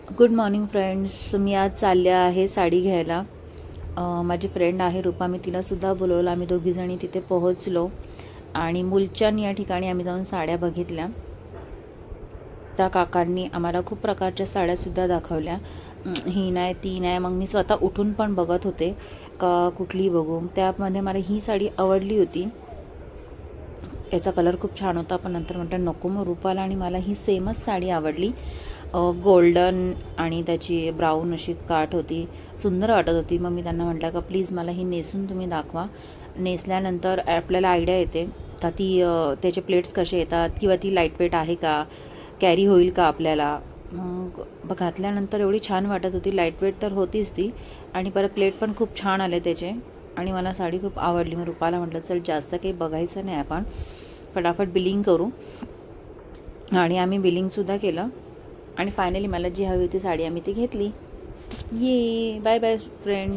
Good morning friends. मी आज चालले आहे साडी घ्यायला. माझी फ्रेंड आहे रूपा, मी तिलासुद्धा बोलवलं. आम्ही दोघीजणी तिथे पोहोचलो आणि मुलचंद या ठिकाणी आम्ही जाऊन साड्या बघितल्या. त्या काकांनी आम्हाला खूप प्रकारच्या साड्यासुद्धा दाखवल्या. ही नाही ती नाही, मग मी स्वतः उठून पण बघत होते का कुठली बघू. त्यामध्ये मला ही साडी आवडली होती. याचा कलर खूप छान होता, पण नंतर म्हटलं नको मग रूपाला आणि मला ही सेमच साडी आवडली. गोल्डन आणि त्याची ब्राऊन अशी काठ होती, सुंदर वाटत होती. मग मी त्यांना म्हटलं का प्लीज मला ही नेसून तुम्ही दाखवा. नेसल्यानंतर आपल्याला आयडिया येते का ती त्याचे प्लेट्स कसे येतात किंवा ती लाईटवेट आहे का, कॅरी होईल का आपल्याला. मग घातल्यानंतर एवढी छान वाटत होती. लाईटवेट तर होतीच ती, आणि परत प्लेट पण खूप छान आले त्याचे, आणि मला साडी खूप आवडली. मग रूपाला म्हटलं चल जास्त काही बघायचं नाही, आपण फटाफट बिलिंग करू. आणि आम्ही बिलिंगसुद्धा केलं आणि फायनली मला जी हवी होती साडी आम्ही ती घेतली. ये बाय बाय फ्रेंड.